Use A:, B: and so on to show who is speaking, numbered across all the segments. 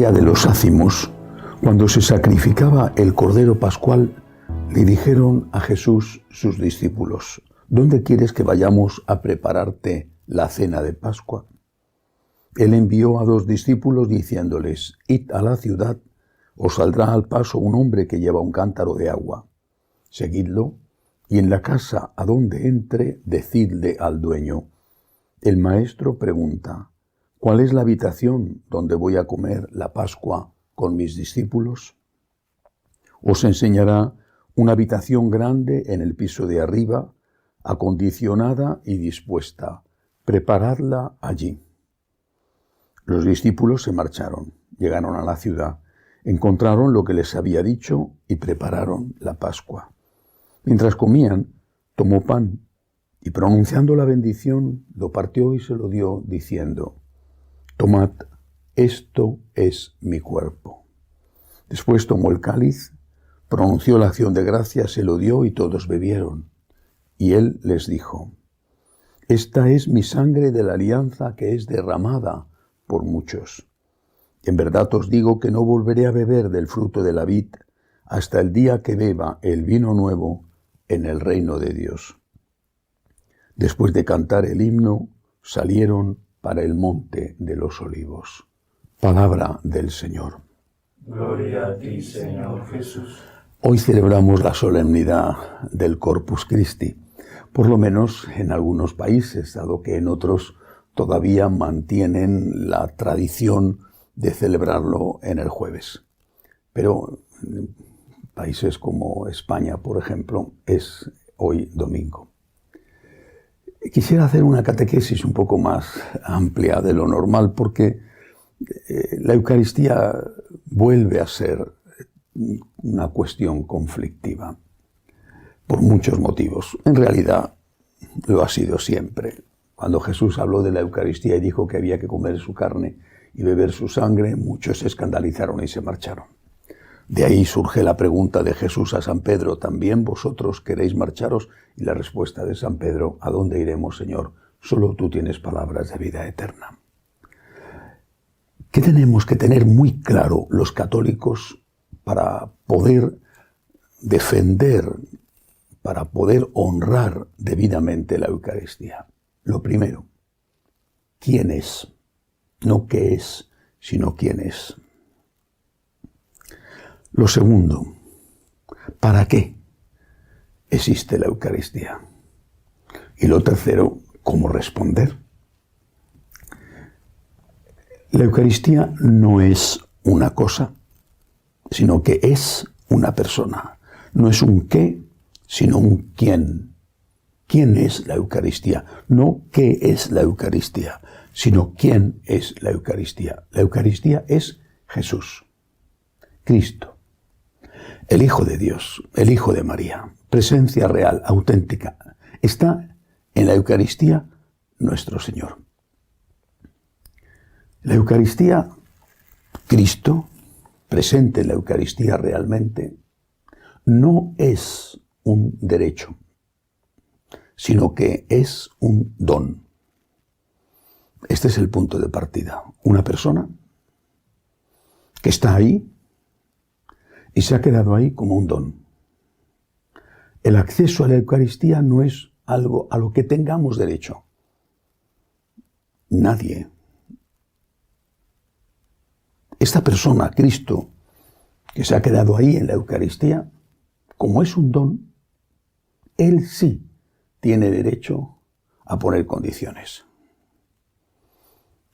A: día de los ácimos, cuando se sacrificaba el Cordero Pascual, le dijeron a Jesús sus discípulos: ¿dónde quieres que vayamos a prepararte la cena de Pascua? Él envió a 2 discípulos diciéndoles: id a la ciudad, os saldrá al paso un hombre que lleva un cántaro de agua. Seguidlo, y en la casa a donde entre, decidle al dueño: el maestro pregunta, ¿cuál es la habitación donde voy a comer la Pascua con mis discípulos? Os enseñará una habitación grande en el piso de arriba, acondicionada y dispuesta. Preparadla allí. Los discípulos se marcharon, llegaron a la ciudad, encontraron lo que les había dicho y prepararon la Pascua. Mientras comían, tomó pan y, pronunciando la bendición, lo partió y se lo dio, diciendo: tomad, esto es mi cuerpo. Después tomó el cáliz, pronunció la acción de gracias, se lo dio y todos bebieron. Y él les dijo: esta es mi sangre de la alianza que es derramada por muchos. En verdad os digo que no volveré a beber del fruto de la vid hasta el día que beba el vino nuevo en el reino de Dios. Después de cantar el himno, salieron para el monte de los olivos. Palabra del Señor.
B: Gloria a ti, Señor Jesús.
A: Hoy celebramos la solemnidad del Corpus Christi, por lo menos en algunos países, dado que en otros todavía mantienen la tradición de celebrarlo en el jueves. Pero en países como España, por ejemplo, es hoy domingo. Quisiera hacer una catequesis un poco más amplia de lo normal, porque la Eucaristía vuelve a ser una cuestión conflictiva, por muchos motivos. En realidad, lo ha sido siempre. Cuando Jesús habló de la Eucaristía y dijo que había que comer su carne y beber su sangre, muchos se escandalizaron y se marcharon. De ahí surge la pregunta de Jesús a San Pedro: ¿también vosotros queréis marcharos? Y la respuesta de San Pedro: ¿a dónde iremos, Señor? Solo tú tienes palabras de vida eterna. ¿Qué tenemos que tener muy claro los católicos para poder defender, para poder honrar debidamente la Eucaristía? Lo primero, ¿quién es? No qué es, sino quién es. Lo segundo, ¿para qué existe la Eucaristía? Y lo tercero, ¿cómo responder? La Eucaristía no es una cosa, sino que es una persona. No es un qué, sino un quién. ¿Quién es la Eucaristía? No qué es la Eucaristía, sino quién es la Eucaristía. La Eucaristía es Jesús, Cristo, el Hijo de Dios, el Hijo de María, presencia real, auténtica. Está en la Eucaristía nuestro Señor. La Eucaristía, Cristo, presente en la Eucaristía realmente, no es un derecho, sino que es un don. Este es el punto de partida. Una persona que está ahí y se ha quedado ahí como un don. El acceso a la Eucaristía no es algo a lo que tengamos derecho. Nadie. Esta persona, Cristo, que se ha quedado ahí en la Eucaristía, como es un don, Él sí tiene derecho a poner condiciones.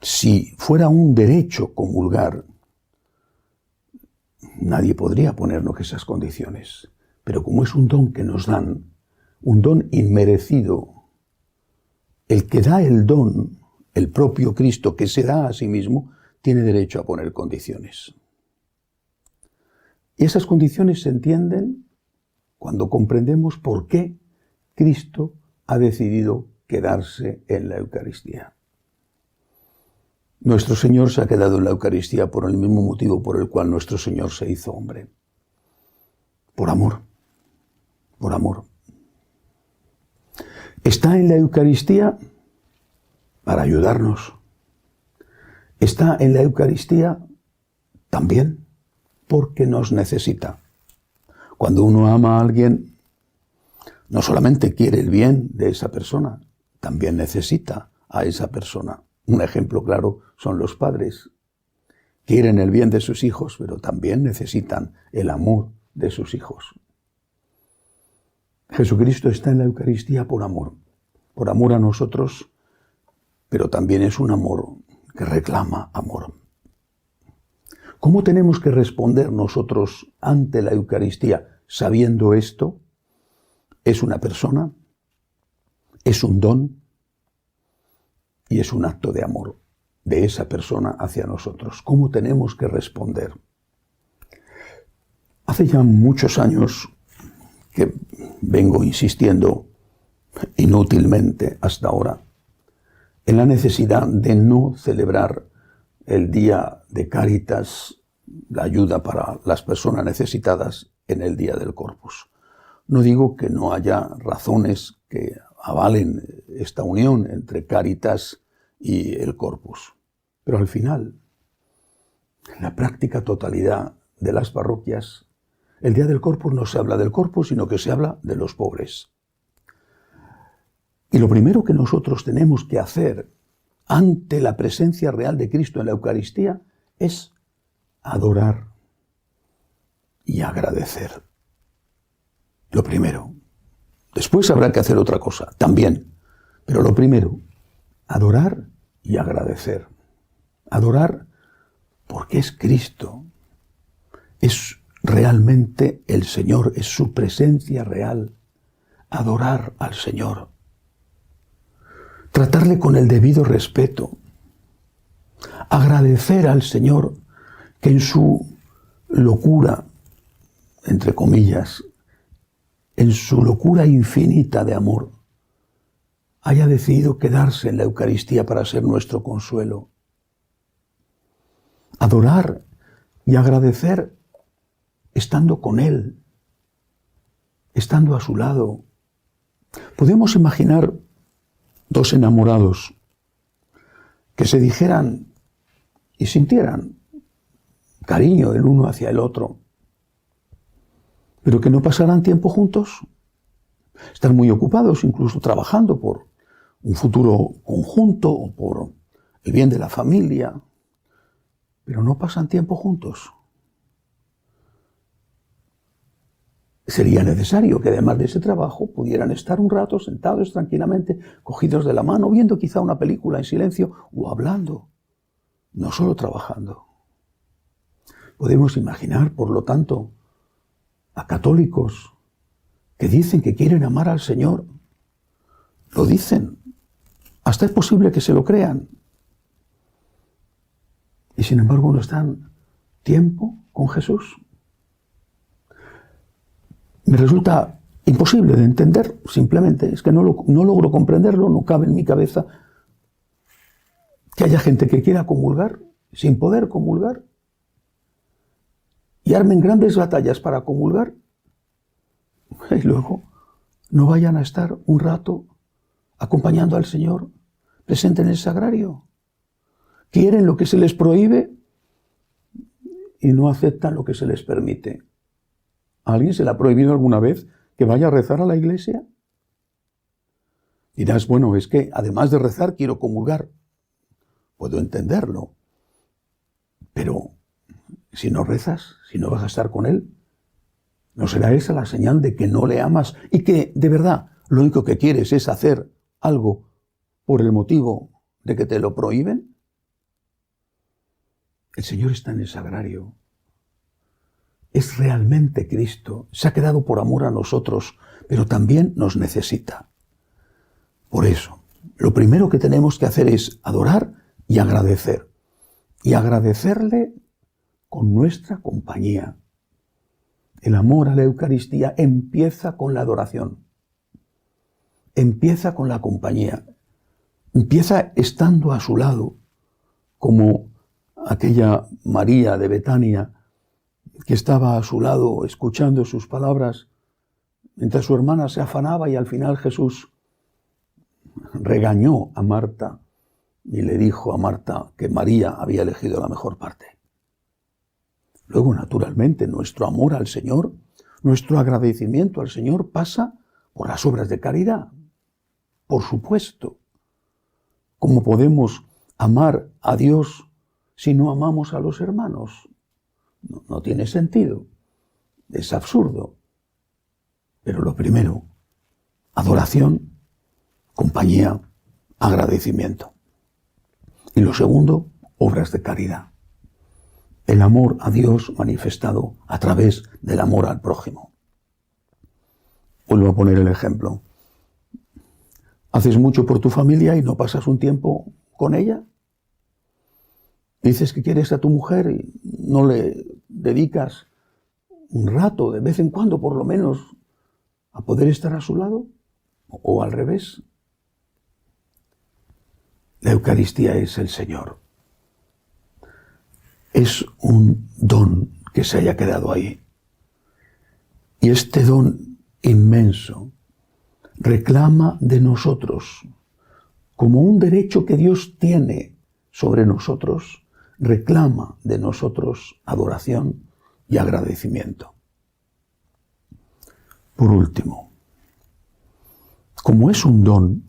A: Si fuera un derecho comulgar, nadie podría ponernos esas condiciones. Pero como es un don que nos dan, un don inmerecido, el que da el don, el propio Cristo que se da a sí mismo, tiene derecho a poner condiciones. Y esas condiciones se entienden cuando comprendemos por qué Cristo ha decidido quedarse en la Eucaristía. Nuestro Señor se ha quedado en la Eucaristía por el mismo motivo por el cual nuestro Señor se hizo hombre. Por amor. Por amor. Está en la Eucaristía para ayudarnos. Está en la Eucaristía también porque nos necesita. Cuando uno ama a alguien, no solamente quiere el bien de esa persona, también necesita a esa persona. Un ejemplo claro son los padres. Quieren el bien de sus hijos, pero también necesitan el amor de sus hijos. Jesucristo está en la Eucaristía por amor a nosotros, pero también es un amor que reclama amor. ¿Cómo tenemos que responder nosotros ante la Eucaristía sabiendo esto? Es una persona, es un don y es un acto de amor de esa persona hacia nosotros. ¿Cómo tenemos que responder? Hace ya muchos años que vengo insistiendo inútilmente hasta ahora en la necesidad de no celebrar el día de Cáritas, la ayuda para las personas necesitadas, en el día del Corpus. No digo que no haya razones que avalen esta unión entre Cáritas y el Corpus, pero al final, en la práctica totalidad de las parroquias, el día del Corpus no se habla del Corpus, sino que se habla de los pobres. Y lo primero que nosotros tenemos que hacer ante la presencia real de Cristo en la Eucaristía es adorar y agradecer. Lo primero. Después habrá que hacer otra cosa, también. Pero lo primero, adorar y agradecer. Adorar porque es Cristo. Es realmente el Señor, es su presencia real. Adorar al Señor. Tratarle con el debido respeto. Agradecer al Señor que en su locura, entre comillas, en su locura infinita de amor, haya decidido quedarse en la Eucaristía para ser nuestro consuelo. Adorar y agradecer estando con Él, estando a su lado. Podemos imaginar dos enamorados que se dijeran y sintieran cariño el uno hacia el otro, pero que no pasarán tiempo juntos. Están muy ocupados, incluso trabajando por un futuro conjunto o por el bien de la familia, pero no pasan tiempo juntos. Sería necesario que además de ese trabajo pudieran estar un rato sentados tranquilamente, cogidos de la mano, viendo quizá una película en silencio o hablando, no solo trabajando. Podemos imaginar, por lo tanto, a católicos que dicen que quieren amar al Señor. Lo dicen. Hasta es posible que se lo crean. Y sin embargo no están tiempo con Jesús. Me resulta imposible de entender, simplemente. Es que no logro comprenderlo, no cabe en mi cabeza que haya gente que quiera comulgar sin poder comulgar y armen grandes batallas para comulgar y luego no vayan a estar un rato acompañando al Señor presente en el sagrario. Quieren lo que se les prohíbe y no aceptan lo que se les permite. ¿A alguien se le ha prohibido alguna vez que vaya a rezar a la iglesia? Dirás, bueno, es que además de rezar quiero comulgar. Puedo entenderlo. Pero si no rezas, si no vas a estar con Él, ¿no será esa la señal de que no le amas y que de verdad lo único que quieres es hacer algo por el motivo de que te lo prohíben? El Señor está en el sagrario. Es realmente Cristo. Se ha quedado por amor a nosotros, pero también nos necesita. Por eso, lo primero que tenemos que hacer es adorar y agradecer. Y agradecerle con nuestra compañía. El amor a la Eucaristía empieza con la adoración. Empieza con la compañía. Empieza estando a su lado, como aquella María de Betania que estaba a su lado escuchando sus palabras mientras su hermana se afanaba y al final Jesús regañó a Marta y le dijo a Marta que María había elegido la mejor parte. Luego, naturalmente, nuestro amor al Señor, nuestro agradecimiento al Señor pasa por las obras de caridad. Por supuesto. ¿Cómo podemos amar a Dios si no amamos a los hermanos? No tiene sentido. Es absurdo. Pero lo primero, adoración, compañía, agradecimiento. Y lo segundo, obras de caridad. El amor a Dios manifestado a través del amor al prójimo. Vuelvo a poner el ejemplo. ¿Haces mucho por tu familia y no pasas un tiempo con ella? Dices que quieres a tu mujer y no le dedicas un rato, de vez en cuando por lo menos, a poder estar a su lado, o al revés. La Eucaristía es el Señor. Es un don que se haya quedado ahí. Y este don inmenso reclama de nosotros, como un derecho que Dios tiene sobre nosotros, reclama de nosotros adoración y agradecimiento. Por último, como es un don,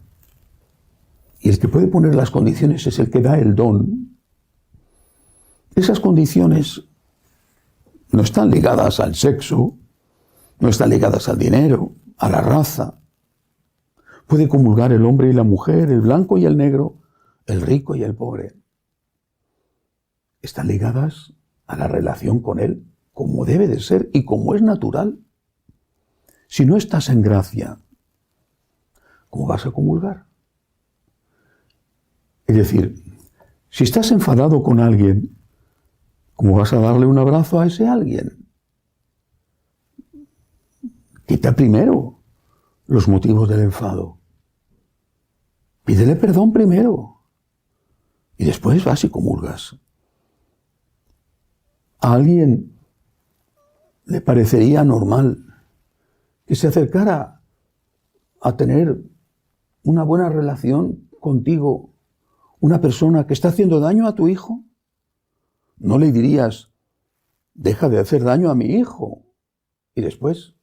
A: y el que puede poner las condiciones es el que da el don, esas condiciones no están ligadas al sexo, no están ligadas al dinero, a la raza. Puede comulgar el hombre y la mujer, el blanco y el negro, el rico y el pobre. Están ligadas a la relación con Él, como debe de ser y como es natural. Si no estás en gracia, ¿cómo vas a comulgar? Es decir, si estás enfadado con alguien, ¿cómo vas a darle un abrazo a ese alguien? Quita primero los motivos del enfado. Pídele perdón primero. Y después vas y comulgas. ¿A alguien le parecería normal que se acercara a tener una buena relación contigo una persona que está haciendo daño a tu hijo? No le dirías, deja de hacer daño a mi hijo. Y después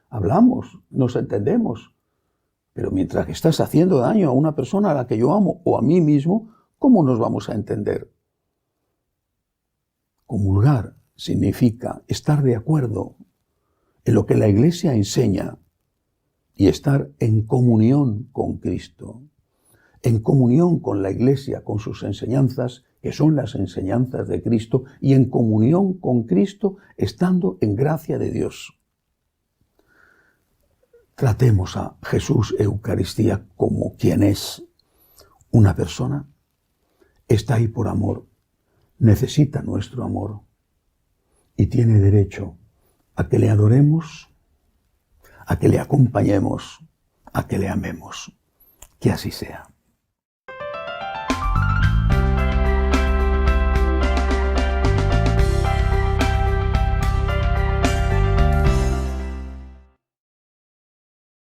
A: hablamos, nos entendemos. Pero mientras que estás haciendo daño a una persona a la que yo amo o a mí mismo, ¿cómo nos vamos a entender? Comulgar significa estar de acuerdo en lo que la Iglesia enseña y estar en comunión con Cristo, en comunión con la Iglesia, con sus enseñanzas, que son las enseñanzas de Cristo, y en comunión con Cristo, estando en gracia de Dios. Tratemos a Jesús Eucaristía como quien es una persona. Está ahí por amor, necesita nuestro amor y tiene derecho a que le adoremos, a que le acompañemos, a que le amemos. Que así sea.